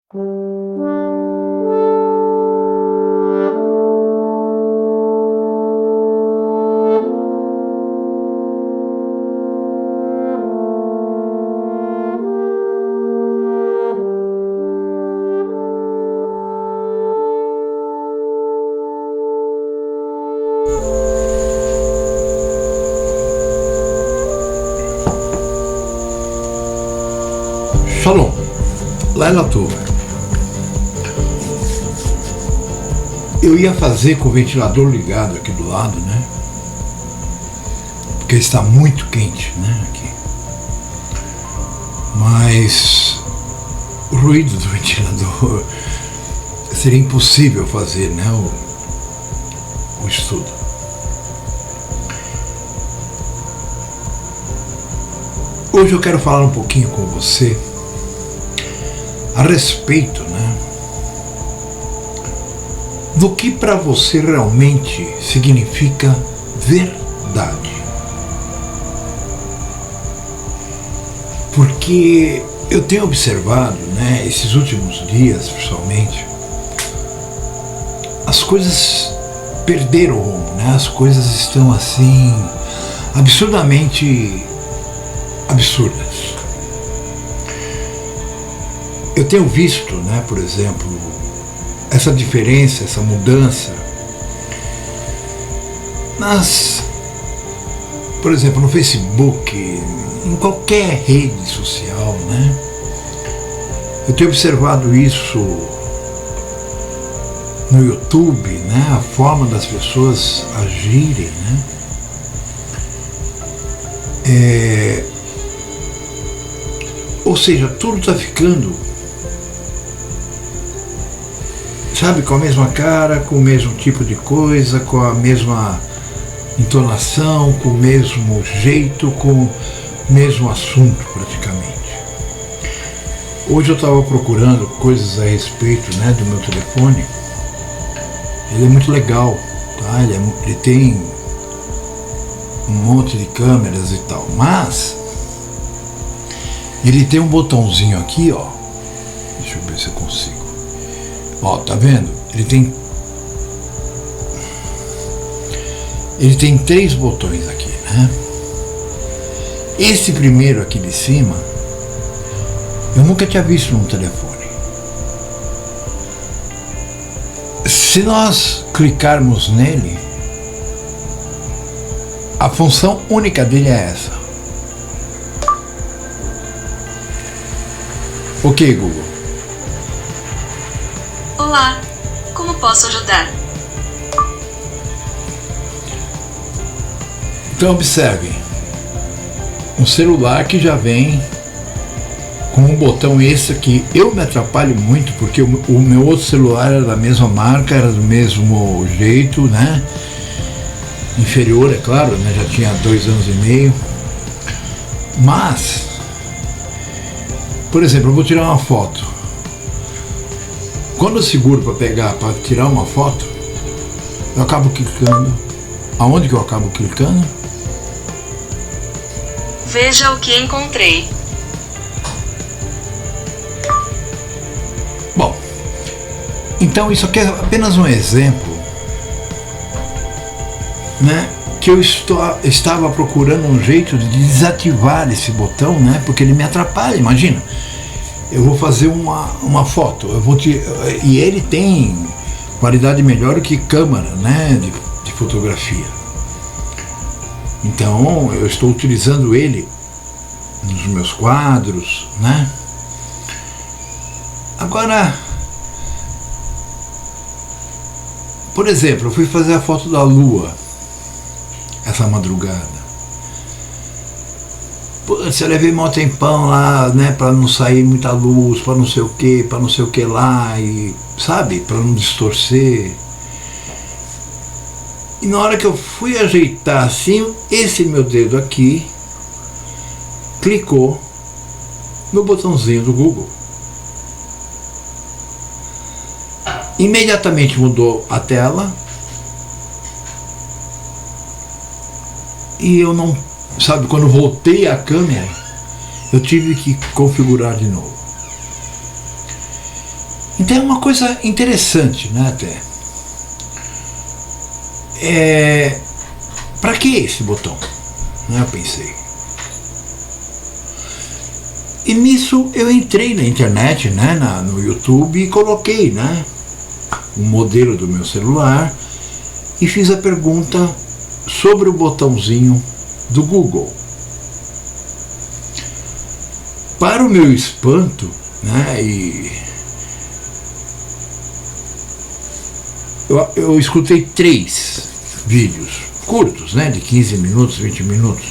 Shalom, Laila Tova. Eu ia fazer com o ventilador ligado aqui do lado, né? Porque está muito quente, né? Aqui. Mas o ruído do ventilador seria impossível fazer, né? O estudo. Hoje eu quero falar um pouquinho com você a respeito, né, do que para você realmente significa verdade. Porque eu tenho observado, né, esses últimos dias, principalmente, as coisas perderam o rumo, né? As coisas estão assim absurdamente absurdas. Eu tenho visto, né, por exemplo, essa diferença, essa mudança por exemplo, no Facebook, em qualquer rede social, né? Eu tenho observado isso no YouTube, né? A forma das pessoas agirem, né? Ou seja, tudo está ficando, sabe, com a mesma cara, com o mesmo tipo de coisa, com a mesma entonação, com o mesmo jeito, com o mesmo assunto praticamente. Hoje eu estava procurando coisas a respeito, né, do meu telefone. Ele é muito legal, tá? Ele tem um monte de câmeras e tal, mas ele tem um botãozinho aqui, ó. Deixa eu ver se eu consigo. Ó, tá vendo? Ele tem 3 botões aqui, né? Esse primeiro aqui de cima, eu nunca tinha visto num telefone. Se nós clicarmos nele, a função única dele é essa. Ok, Google. Olá, como posso ajudar? Então observem, um celular que já vem com um botão esse aqui. Eu me atrapalho muito porque o meu outro celular era da mesma marca, era do mesmo jeito, né? Inferior, é claro, né? Já tinha 2 anos e meio. Mas, por exemplo, eu vou tirar uma foto. Quando eu seguro para tirar uma foto, eu acabo clicando. Aonde que eu acabo clicando? Veja o que encontrei. Bom, então isso aqui é apenas um exemplo, né? Que eu estava procurando um jeito de desativar esse botão, né? Porque ele me atrapalha, imagina. Eu vou fazer uma foto, e ele tem qualidade melhor do que câmera, né, de fotografia. Então eu estou utilizando ele nos meus quadros, né? Agora, por exemplo, eu fui fazer a foto da lua essa madrugada. Putz, eu levei mó tempão lá, né, pra não sair muita luz, pra não sei o que lá, e sabe, pra não distorcer. E na hora que eu fui ajeitar assim, esse meu dedo aqui clicou no botãozinho do Google. Imediatamente mudou a tela e eu não, sabe, quando voltei a câmera, eu tive que configurar de novo. Então é uma coisa interessante, né, até. Para que esse botão? Né, eu pensei. E nisso eu entrei na internet, né, no YouTube, e coloquei, né, o modelo do meu celular e fiz a pergunta sobre o botãozinho do Google. Para o meu espanto, né, eu escutei 3 vídeos curtos, né, de 15 minutos, 20 minutos.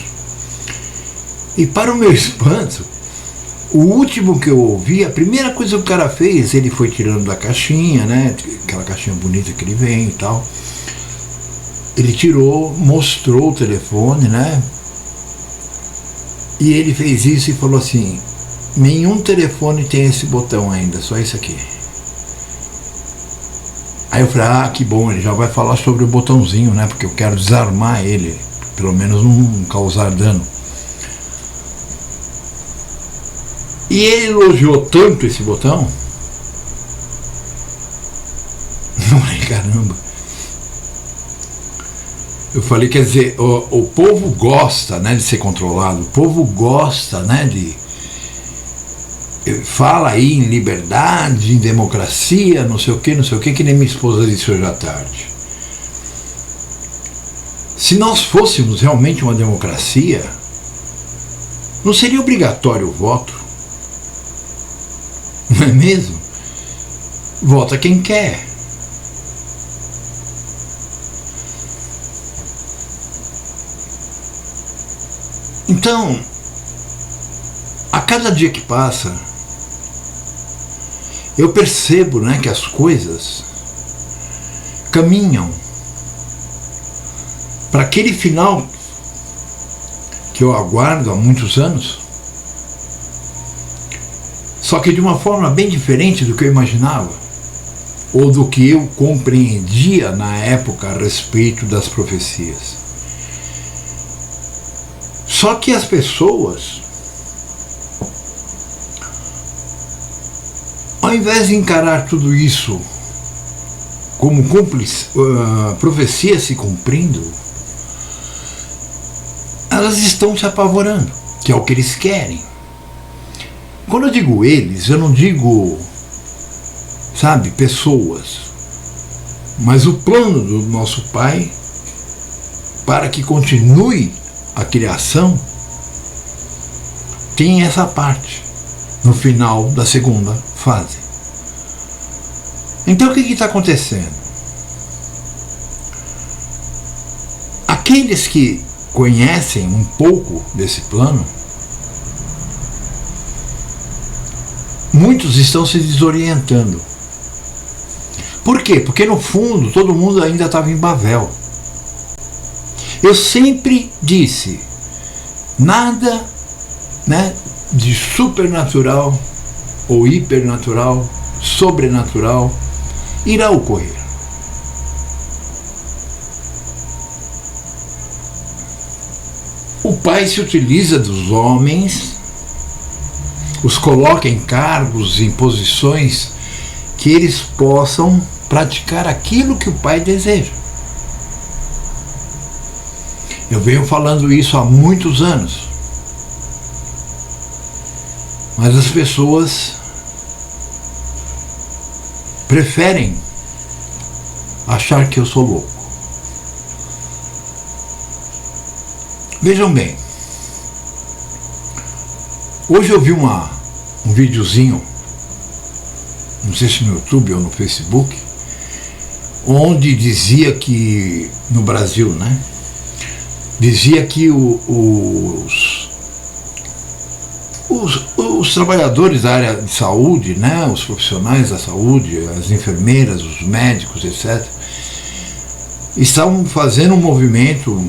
E para o meu espanto, o último que eu ouvi, a primeira coisa que o cara fez, ele foi tirando da caixinha, né, aquela caixinha bonita que ele vem e tal. Ele tirou, mostrou o telefone, né, e ele fez isso e falou assim: nenhum telefone tem esse botão ainda, só esse aqui. Aí eu falei, ah, que bom, ele já vai falar sobre o botãozinho, né, porque eu quero desarmar ele, pelo menos não causar dano. E ele elogiou tanto esse botão, eu falei, caramba. Eu falei, quer dizer, o povo gosta, né, de ser controlado, o povo gosta, né, fala aí em liberdade, em democracia, não sei o que, que nem minha esposa disse hoje à tarde. Se nós fôssemos realmente uma democracia, não seria obrigatório o voto, não é mesmo? Vota quem quer. Então, a cada dia que passa, eu percebo, né, que as coisas caminham para aquele final que eu aguardo há muitos anos, só que de uma forma bem diferente do que eu imaginava, ou do que eu compreendia na época a respeito das profecias. Só que as pessoas, ao invés de encarar tudo isso como profecia se cumprindo, elas estão se apavorando, que é o que eles querem. Quando eu digo eles, eu não digo, sabe, pessoas, mas o plano do nosso Pai para que continue a criação tem essa parte no final da segunda fase. Então o que está acontecendo? Aqueles que conhecem um pouco desse plano, muitos estão se desorientando. Por quê? Porque no fundo todo mundo ainda estava em Babel. Eu sempre disse, nada, né, de supernatural ou hipernatural, sobrenatural irá ocorrer. O Pai se utiliza dos homens, os coloca em cargos, em posições que eles possam praticar aquilo que o Pai deseja. Eu venho falando isso há muitos anos, mas as pessoas preferem achar que eu sou louco. Vejam bem, hoje eu vi um videozinho, não sei se no YouTube ou no Facebook, onde dizia que, no Brasil, né, dizia que os trabalhadores da área de saúde, né, os profissionais da saúde, as enfermeiras, os médicos, etc., estavam fazendo um movimento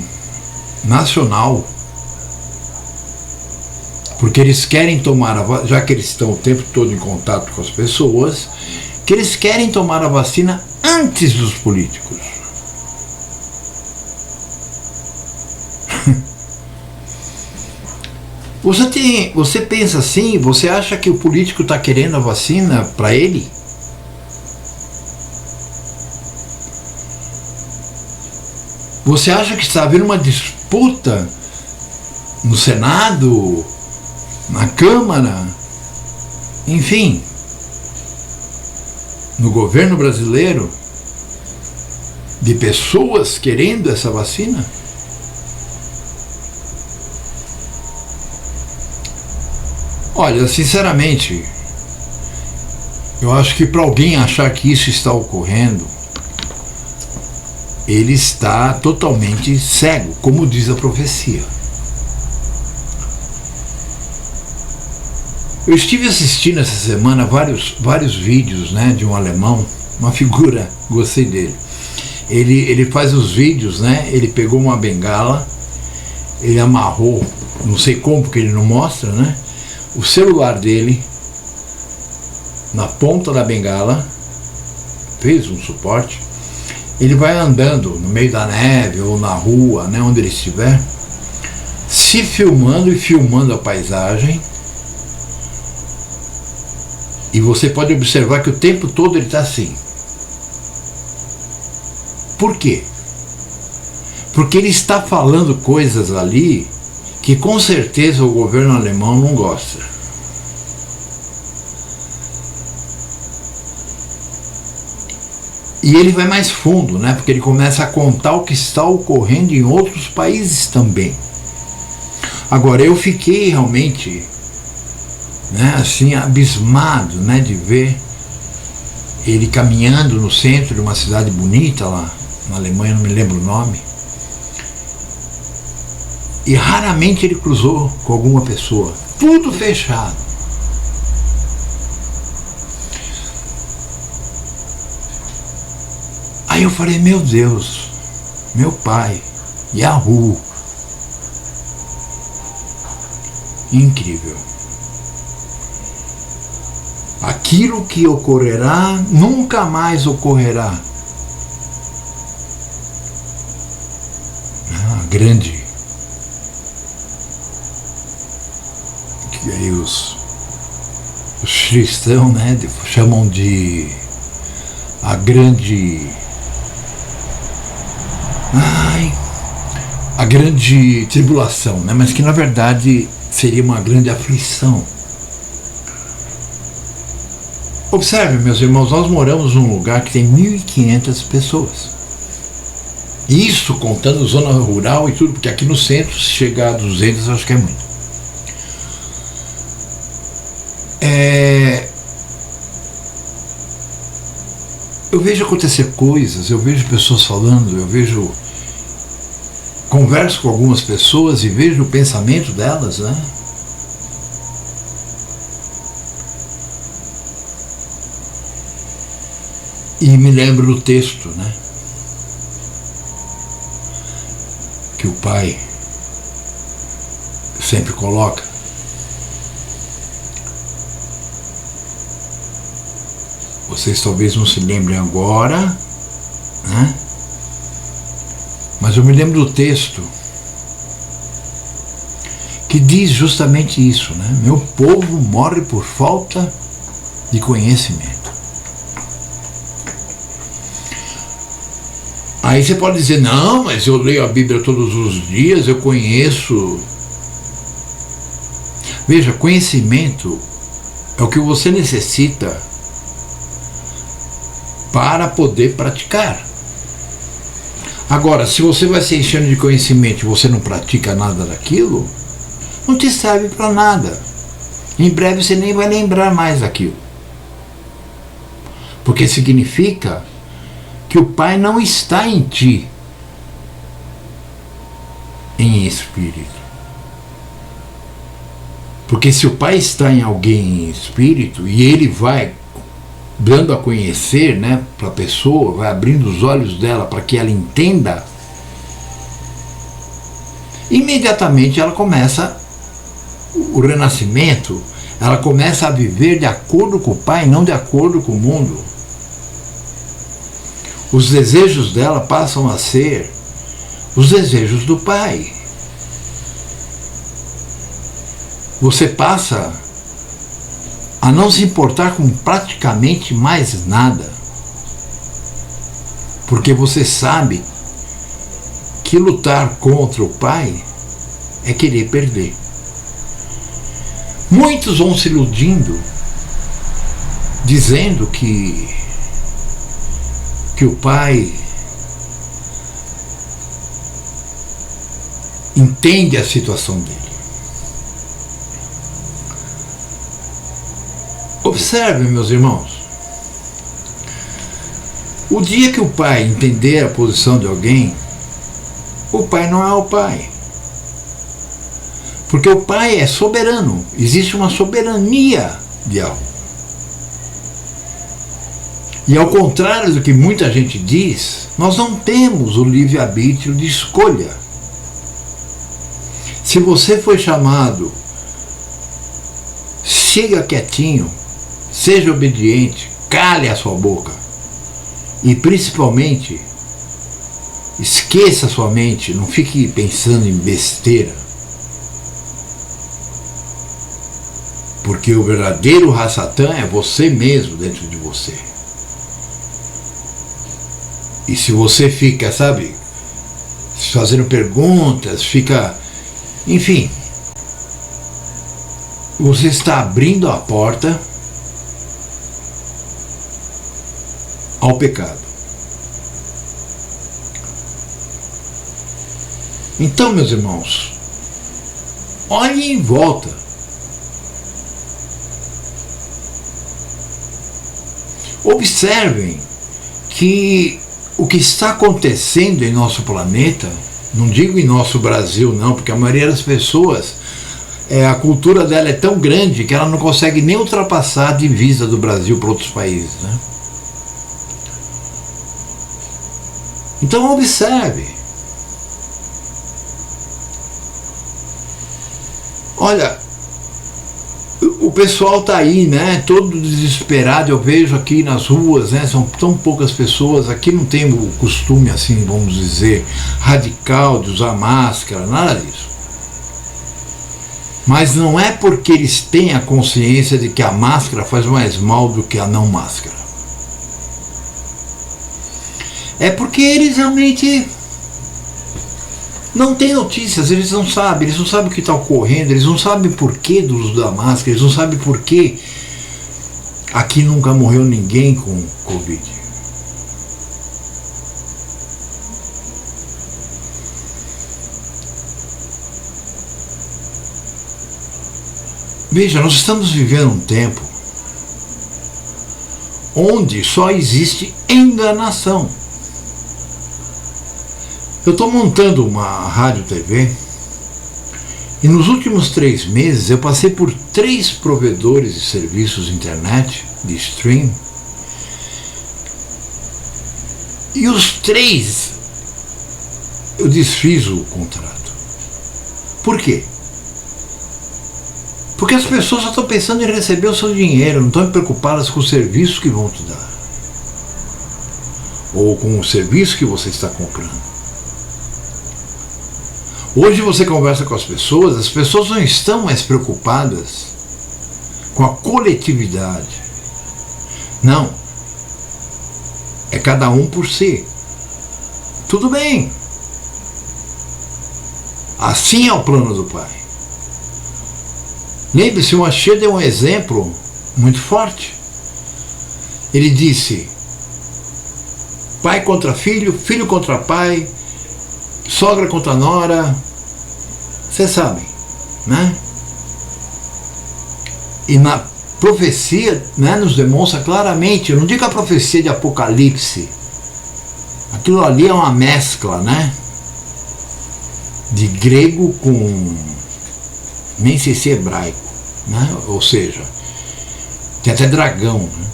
nacional, porque eles querem tomar já que eles estão o tempo todo em contato com as pessoas, que eles querem tomar a vacina antes dos políticos. Você pensa assim, você acha que o político está querendo a vacina para ele? Você acha que está havendo uma disputa no Senado, na Câmara, enfim, no governo brasileiro, de pessoas querendo essa vacina? Olha, sinceramente, eu acho que para alguém achar que isso está ocorrendo, ele está totalmente cego, como diz a profecia. Eu estive assistindo essa semana vários vídeos, né, de um alemão, uma figura, gostei dele. Ele faz os vídeos, né, ele pegou uma bengala, ele amarrou, não sei como, porque ele não mostra, né, o celular dele na ponta da bengala, fez um suporte, ele vai andando no meio da neve ou na rua, né, onde ele estiver, se filmando e filmando a paisagem, e você pode observar que o tempo todo ele está assim. Por quê? Porque ele está falando coisas ali que com certeza o governo alemão não gosta. E ele vai mais fundo, né? Porque ele começa a contar o que está ocorrendo em outros países também. Agora, eu fiquei realmente, né, assim, abismado, né, de ver ele caminhando no centro de uma cidade bonita lá na Alemanha, não me lembro o nome, e raramente ele cruzou com alguma pessoa, tudo fechado. Aí eu falei, meu Deus, meu pai, Yahoo, incrível. Aquilo que ocorrerá nunca mais ocorrerá. Grande. Que aí os cristãos, né, chamam de a grande. A grande tribulação, né? Mas que na verdade seria uma grande aflição. Observe, meus irmãos, nós moramos num lugar que tem 1.500 pessoas. Isso contando zona rural e tudo, porque aqui no centro, se chegar a 200, eu acho que é muito. Eu vejo acontecer coisas, eu vejo pessoas falando, converso com algumas pessoas e vejo o pensamento delas, né? E me lembro do texto, né, que o pai sempre coloca. Vocês talvez não se lembrem agora, né? Mas eu me lembro do texto que diz justamente isso, né? Meu povo morre por falta de conhecimento. Aí você pode dizer, não, mas eu leio a Bíblia todos os dias, eu conheço. Veja, conhecimento é o que você necessita para poder praticar. Agora, se você vai se enchendo de conhecimento e você não pratica nada daquilo, não te serve para nada. Em breve você nem vai lembrar mais daquilo. Porque significa que o Pai não está em ti, em espírito. Porque se o Pai está em alguém em espírito e ele vai dando a conhecer, né, para a pessoa, vai abrindo os olhos dela para que ela entenda, imediatamente ela começa o renascimento, ela começa a viver de acordo com o Pai, não de acordo com o mundo. Os desejos dela passam a ser os desejos do Pai. Você passa a não se importar com praticamente mais nada, porque você sabe que lutar contra o pai é querer perder. Muitos vão se iludindo, dizendo que o pai entende a situação dele. Observem, meus irmãos, o dia que o pai entender a posição de alguém, o pai não é o pai. Porque o pai é soberano, existe uma soberania de algo. E ao contrário do que muita gente diz, nós não temos o livre-arbítrio de escolha. Se você foi chamado, siga quietinho, seja obediente, cale a sua boca. E principalmente, esqueça sua mente, não fique pensando em besteira. Porque o verdadeiro Ra-Satã é você mesmo dentro de você. E se você fica, sabe, fazendo perguntas, enfim, você está abrindo a porta ao pecado. Então, meus irmãos, olhem em volta. Observem que o que está acontecendo em nosso planeta, não digo em nosso Brasil não, porque a maioria das pessoas, a cultura dela é tão grande que ela não consegue nem ultrapassar a divisa do Brasil para outros países, né? Então observe. Olha, o pessoal está aí, né, todo desesperado. Eu vejo aqui nas ruas, né, são tão poucas pessoas. Aqui não tem o costume, assim, vamos dizer, radical de usar máscara, nada disso. Mas não é porque eles têm a consciência de que a máscara faz mais mal do que a não máscara. É porque eles realmente não têm notícias, eles não sabem o que está ocorrendo, eles não sabem por que do uso da máscara, eles não sabem por que aqui nunca morreu ninguém com Covid. Veja, nós estamos vivendo um tempo onde só existe enganação. Eu estou montando uma rádio TV e nos últimos 3 meses eu passei por 3 provedores de serviços de internet, de stream, e os 3 eu desfiz o contrato. Por quê? Porque as pessoas só estão pensando em receber o seu dinheiro, não estão preocupadas com o serviço que vão te dar, ou com o serviço que você está comprando. Hoje você conversa com as pessoas não estão mais preocupadas com a coletividade. Não. É cada um por si. Tudo bem. Assim é o plano do Pai. Lembre-se, o Mashiach deu um exemplo muito forte. Ele disse: pai contra filho, filho contra pai, sogra contra nora. Vocês sabem, né? E na profecia, né, nos demonstra claramente, eu não digo a profecia de Apocalipse, aquilo ali é uma mescla, né, de grego com, nem sei se hebraico, né? Ou seja, tem até dragão, né?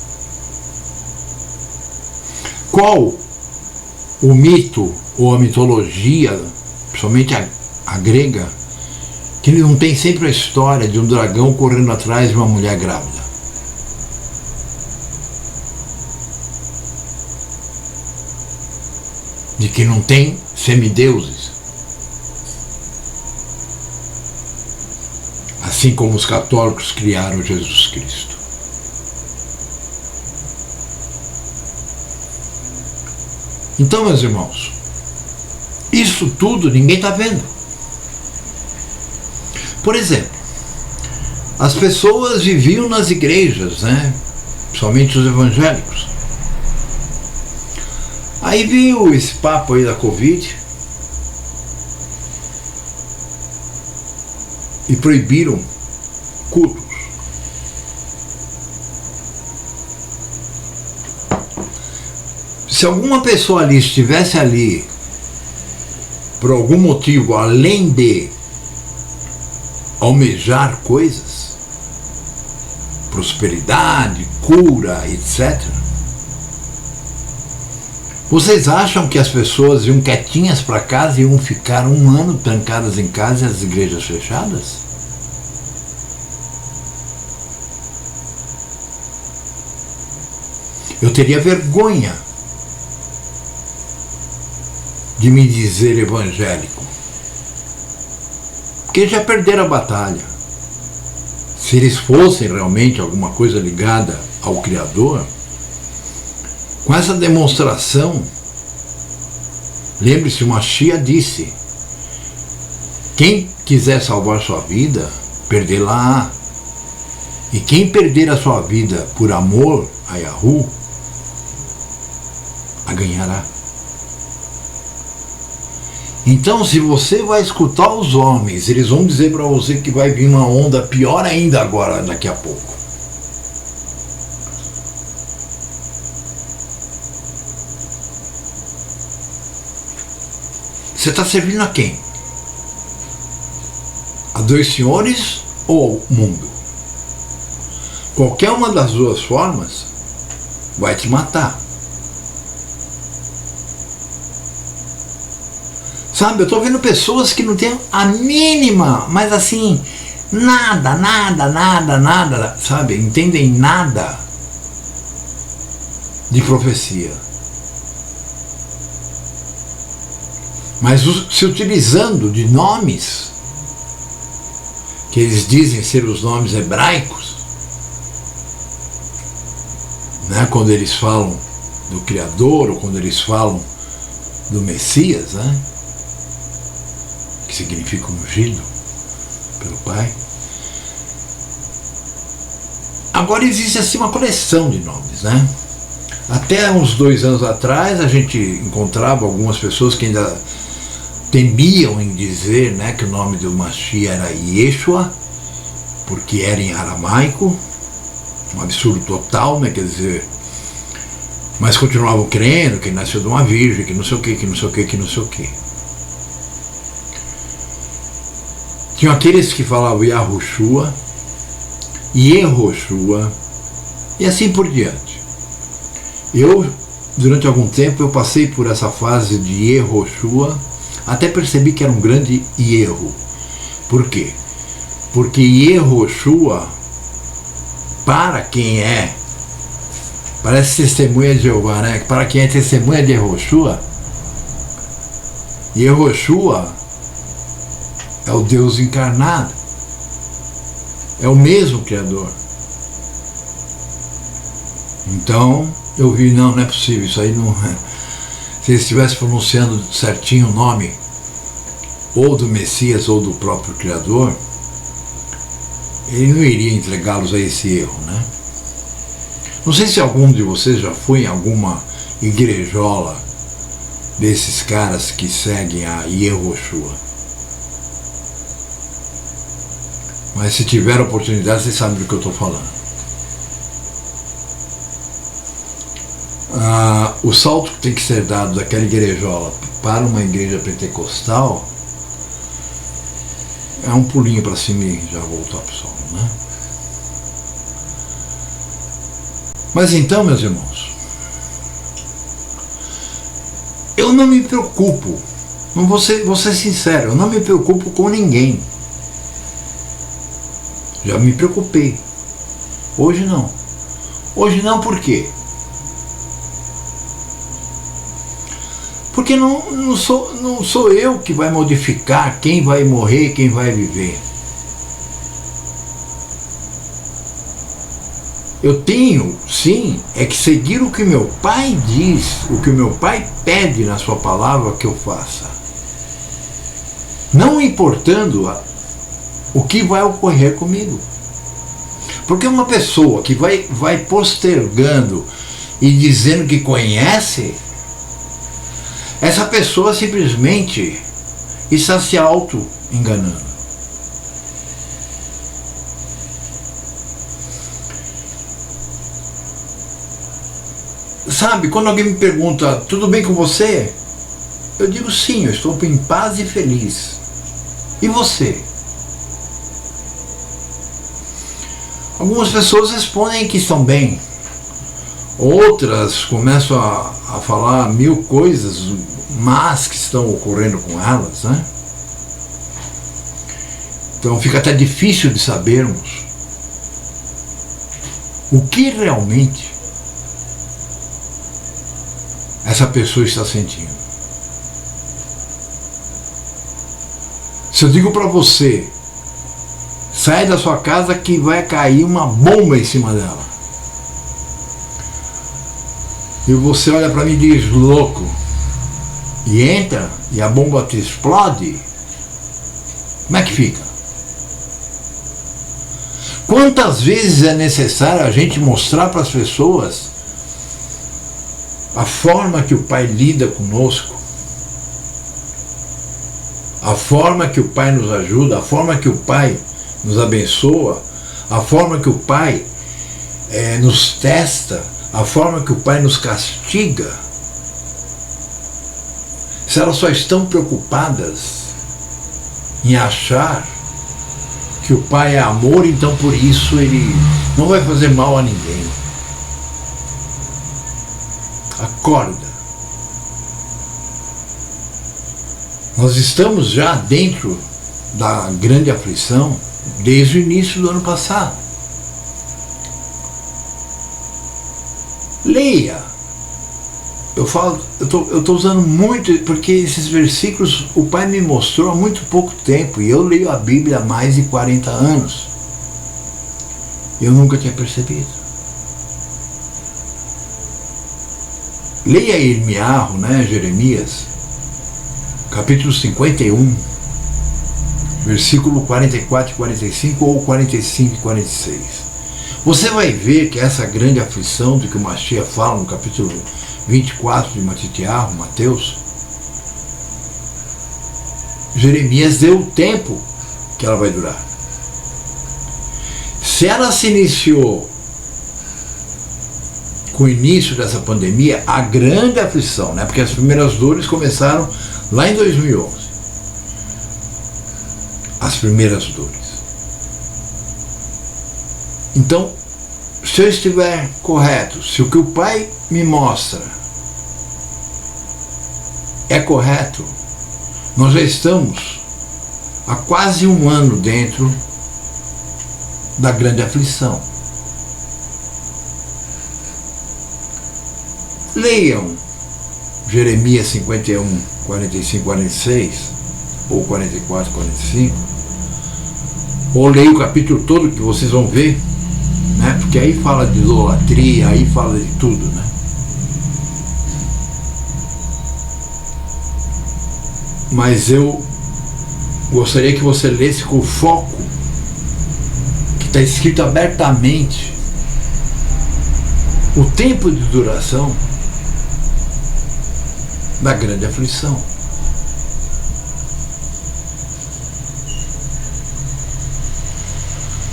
Qual o mito ou a mitologia, principalmente a grega, que não tem sempre a história de um dragão correndo atrás de uma mulher grávida? De que não tem semideuses. Assim como os católicos criaram Jesus Cristo. Então, meus irmãos, isso tudo ninguém está vendo. Por exemplo, as pessoas viviam nas igrejas, né? Principalmente os evangélicos. Aí veio esse papo aí da Covid e proibiram cultos. Se alguma pessoa ali estivesse ali por algum motivo além de almejar coisas, prosperidade, cura, etc. Vocês acham que as pessoas iam quietinhas para casa e iam ficar um ano trancadas em casa e as igrejas fechadas? Eu teria vergonha de me dizer evangélico, porque já perderam a batalha. Se eles fossem realmente alguma coisa ligada ao Criador, com essa demonstração, lembre-se, o Mashiach disse: quem quiser salvar sua vida, perdê-la-á. E quem perder a sua vida por amor a Yahu, a ganhará. Então, se você vai escutar os homens, eles vão dizer para você que vai vir uma onda pior ainda agora, daqui a pouco. Você está servindo a quem? A dois senhores ou ao mundo? Qualquer uma das duas formas vai te matar. Sabe, eu estou vendo pessoas que não têm a mínima, mas assim, nada, sabe, entendem nada de profecia. Mas se utilizando de nomes, que eles dizem ser os nomes hebraicos, né, quando eles falam do Criador, ou quando eles falam do Messias, né? Que significa ungido pelo Pai. Agora existe assim uma coleção de nomes, né? Até uns 2 anos atrás a gente encontrava algumas pessoas que ainda temiam em dizer, né, que o nome do Mashiach era Yeshua, porque era em aramaico, um absurdo total, né? Quer dizer, mas continuavam crendo que ele nasceu de uma virgem, que não sei o que, que não sei o que, que não sei o que. Tinham aqueles que falavam Yahushua, Yehoshua, e assim por diante. Eu, durante algum tempo, eu passei por essa fase de Yehoshua, até percebi que era um grande erro. Por quê? Porque Yehoshua, para quem é, parece testemunha de Jeová, né? Para quem é testemunha de Yehoshua, Yehoshua é o Deus encarnado, é o mesmo Criador. Então eu vi, não é possível, isso aí não é. Se ele estivesse pronunciando certinho o nome ou do Messias ou do próprio Criador, ele não iria entregá-los a esse erro, né? Não sei se algum de vocês já foi em alguma igrejola desses caras que seguem a Yehoshua. Mas se tiver oportunidade, vocês sabem do que eu estou falando. O salto que tem que ser dado daquela igrejola para uma igreja pentecostal é um pulinho para cima e já voltar para o solo, né? Mas então, meus irmãos, eu não me preocupo, não vou ser sincero, eu não me preocupo com ninguém. Já me preocupei. Hoje não. Hoje não, por quê? Porque não sou eu que vai modificar quem vai morrer, quem vai viver. Eu tenho, sim, é que seguir o que meu pai diz, o que o meu pai pede na sua palavra que eu faça. não importando o que vai ocorrer comigo. Porque uma pessoa que vai postergando e dizendo que conhece, essa pessoa simplesmente está se auto-enganando. Sabe, quando alguém me pergunta, tudo bem com você? Eu digo sim, eu estou em paz e feliz. E você? Algumas pessoas respondem que estão bem. Outras começam a falar mil coisas más que estão ocorrendo com elas, né? Então fica até difícil de sabermos o que realmente essa pessoa está sentindo. Se eu digo para você, sai da sua casa que vai cair uma bomba em cima dela, e você olha para mim e diz, louco, e entra e a bomba te explode, como é que fica? Quantas vezes é necessário a gente mostrar para as pessoas a forma que o Pai lida conosco, a forma que o Pai nos ajuda, a forma que o Pai nos abençoa, a forma que o Pai nos testa, a forma que o Pai nos castiga? Se elas só estão preocupadas em achar que o Pai é amor, então por isso Ele não vai fazer mal a ninguém. Acorda. Nós estamos já dentro da grande aflição desde o início do ano passado. Leia. Eu estou usando muito, porque esses versículos o Pai me mostrou há muito pouco tempo, e eu leio a Bíblia há mais de 40 anos. Eu nunca tinha percebido. Leia Irmiarro, Jeremias, capítulo 51, versículo 44 e 45, ou 45 e 46. Você vai ver que essa grande aflição de que o Mashiach fala no capítulo 24 de Mateus, Jeremias deu o tempo que ela vai durar. Se ela se iniciou com o início dessa pandemia, a grande aflição, porque as primeiras dores começaram lá em 2011. As primeiras dores. Então, se eu estiver correto, se o que o Pai me mostra é correto, nós já estamos há quase um ano dentro da grande aflição. Leiam Jeremias 51, 45, 46, ou 44, 45, ou leiam o capítulo todo que vocês vão ver, porque aí fala de idolatria, aí fala de tudo, Mas eu gostaria que você lesse com o foco que está escrito abertamente o tempo de duração da grande aflição.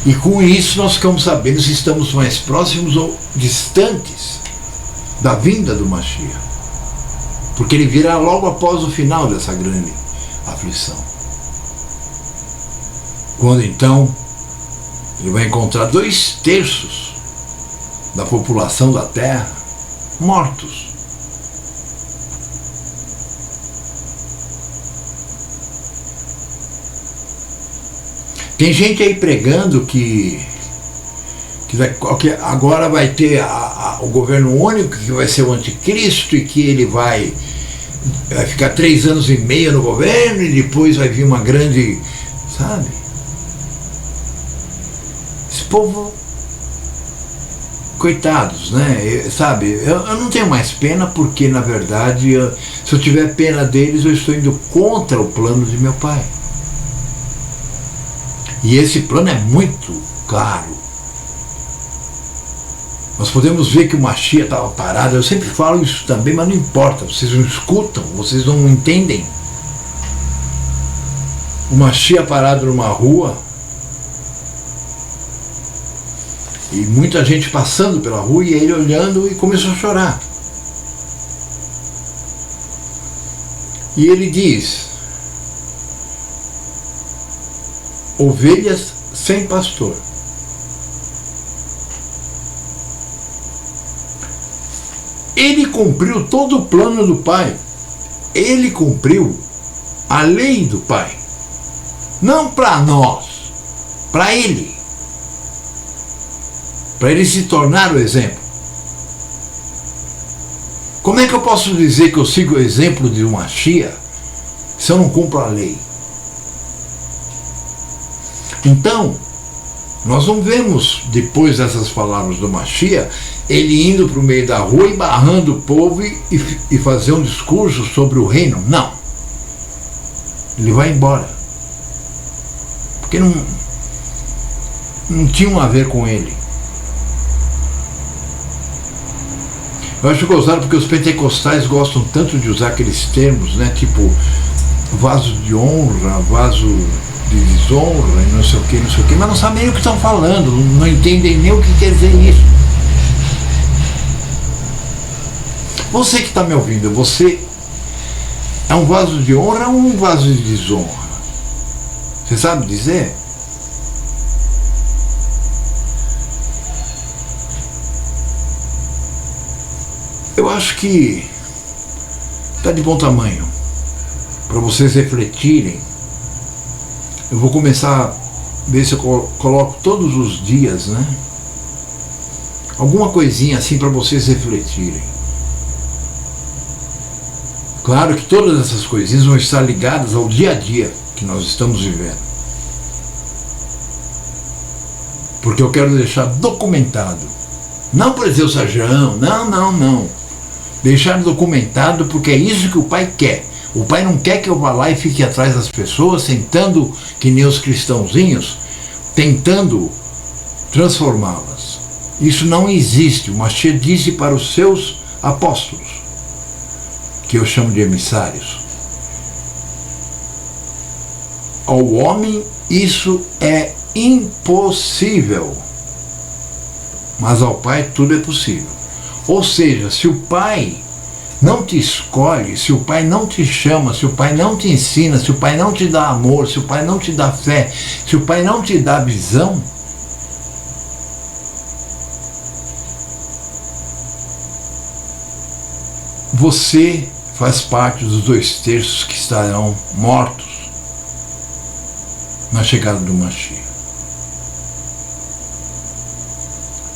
E com isso nós ficamos sabendo se estamos mais próximos ou distantes da vinda do Mashiach. Porque ele virá logo após o final dessa grande aflição. Quando então ele vai encontrar 2/3 da população da Terra mortos. Tem gente aí pregando que agora vai ter o governo único, que vai ser o anticristo, e que ele vai ficar 3 anos e meio no governo, e depois vai vir uma grande, esse povo, coitados, eu não tenho mais pena, porque na verdade, se eu tiver pena deles, eu estou indo contra o plano de meu Pai. E esse plano é muito claro. Nós podemos ver que o Mashiach estava parado. Eu sempre falo isso também, mas não importa. Vocês não escutam, vocês não entendem. O Mashiach parado numa rua e muita gente passando pela rua e ele olhando e começou a chorar. E ele diz: ovelhas sem pastor. Ele cumpriu todo o plano do Pai. Ele cumpriu a lei do Pai. Não para nós, para ele. Para ele se tornar o exemplo. Como é que eu posso dizer que eu sigo o exemplo de uma Mashiach se eu não cumpro a lei? Então, nós não vemos, depois dessas palavras do Mashiach, ele indo para o meio da rua e barrando o povo e fazer um discurso sobre o reino. Não. Ele vai embora. Porque não tinham a ver com ele. Eu acho gozado porque os pentecostais gostam tanto de usar aqueles termos, né? Tipo, vaso de honra, vaso de desonra, e não sei o que, mas não sabem nem o que estão falando, não entendem nem o que quer dizer isso. Você que está me ouvindo, você é um vaso de honra ou um vaso de desonra? Você sabe dizer? Eu acho que está de bom tamanho para vocês refletirem. Eu vou começar a ver se eu coloco todos os dias, né? Alguma coisinha assim para vocês refletirem. Claro que todas essas coisinhas vão estar ligadas ao dia a dia que nós estamos vivendo. Porque eu quero deixar documentado. Não para dizer o Sajão, não. Deixar documentado porque é isso que o Pai quer. O Pai não quer que eu vá lá e fique atrás das pessoas, sentando que nem os cristãozinhos, tentando transformá-las. Isso não existe. O Mashiach disse para os seus apóstolos, que eu chamo de emissários: ao homem isso é impossível, mas ao Pai tudo é possível. Ou seja, se o Pai não te escolhe, se o Pai não te chama, se o Pai não te ensina, se o Pai não te dá amor, se o Pai não te dá fé, se o Pai não te dá visão, você faz parte dos 2/3 que estarão mortos na chegada do Mashiach.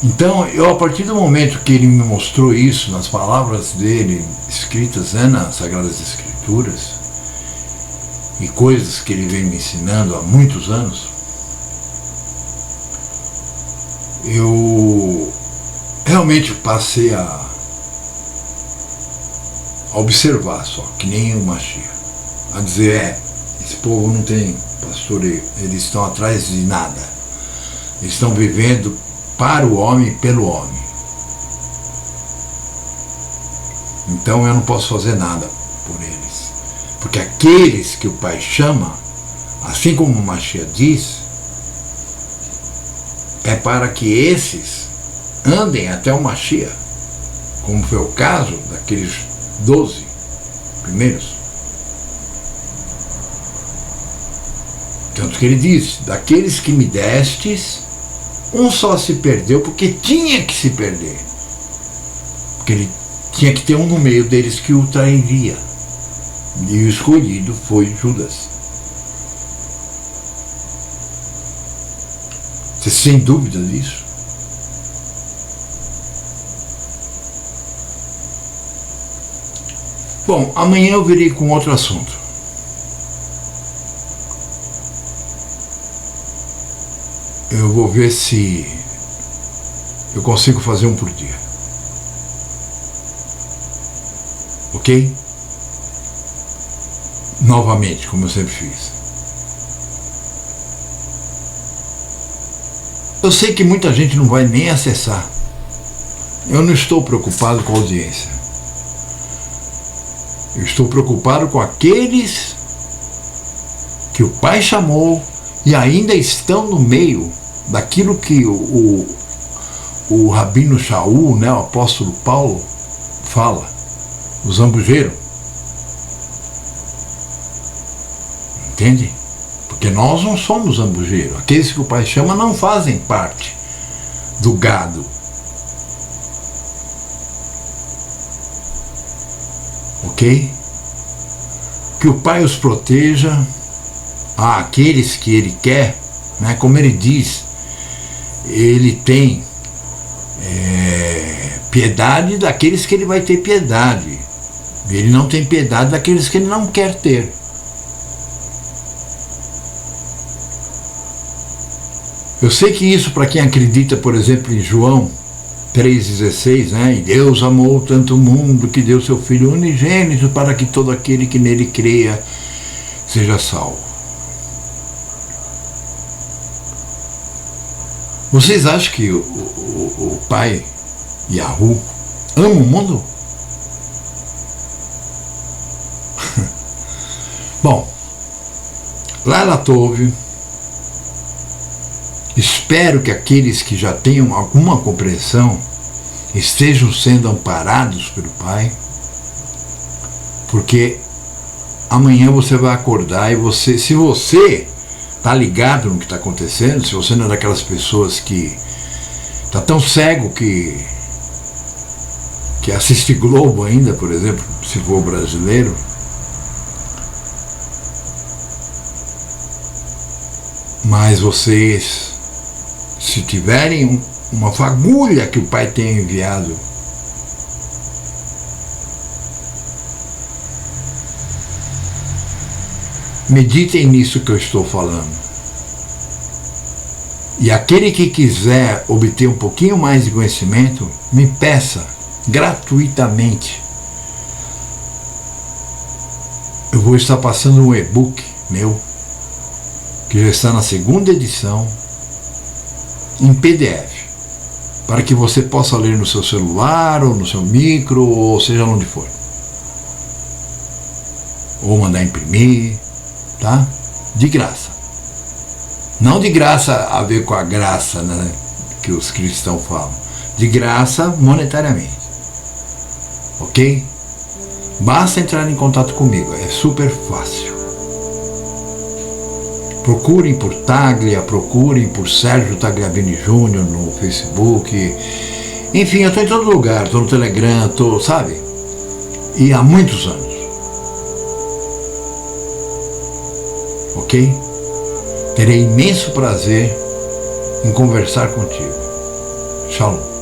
Então, a partir do momento que ele me mostrou isso nas palavras dele, escritas nas Sagradas Escrituras, e coisas que ele vem me ensinando há muitos anos, eu realmente passei a observar só, que nem o Mashiach, a dizer: esse povo não tem pastoreio, eles estão atrás de nada, eles estão vivendo para o homem e pelo homem. Então eu não posso fazer nada por eles, porque aqueles que o Pai chama, assim como o Mashiach diz, é para que esses andem até o Mashiach, como foi o caso daqueles 12 primeiros. Tanto que ele diz: daqueles que me destes, um só se perdeu, porque tinha que se perder. Porque ele tinha que ter um no meio deles que o trairia. E o escolhido foi Judas. Você sem dúvida disso? Bom, amanhã eu virei com outro assunto. Eu vou ver se eu consigo fazer um por dia. Ok? Novamente, como eu sempre fiz. Eu sei que muita gente não vai nem acessar. Eu não estou preocupado com a audiência. Eu estou preocupado com aqueles que o Pai chamou e ainda estão no meio daquilo que o Rabino Shaul, né, o apóstolo Paulo, fala, o zambujeiro. Entende? Porque nós não somos zambujeiro. Aqueles que o Pai chama não fazem parte do gado. Ok? Que o Pai os proteja àqueles que Ele quer, né? Como Ele diz, Ele tem piedade daqueles que Ele vai ter piedade. Ele não tem piedade daqueles que Ele não quer ter. Eu sei que isso, para quem acredita, por exemplo, em João 3,16, né? E Deus amou tanto o mundo que deu seu Filho unigênito para que todo aquele que nele creia seja salvo. Vocês acham que o Pai Yahu ama o mundo? Bom, Laila Tove, espero que aqueles que já tenham alguma compreensão estejam sendo amparados pelo Pai, porque amanhã você vai acordar e se você está ligado no que está acontecendo, se você não é daquelas pessoas que está tão cego que assiste Globo ainda, por exemplo, se for brasileiro, mas vocês, se tiverem uma fagulha que o Pai tenha enviado, meditem nisso que eu estou falando. E aquele que quiser obter um pouquinho mais de conhecimento, me peça gratuitamente. Eu vou estar passando um e-book meu, que já está na 2ª edição, em PDF, para que você possa ler no seu celular, ou no seu micro, ou seja onde for. Ou mandar imprimir, tá? De graça. Não de graça a ver com a graça, né, que os cristãos falam. De graça monetariamente. Ok? Basta entrar em contato comigo, é super fácil. Procurem por Taglia, procurem por Sérgio Tagliavini Júnior no Facebook. Enfim, eu estou em todo lugar, estou no Telegram, sabe? E há muitos anos. Ok? Terei imenso prazer em conversar contigo. Shalom.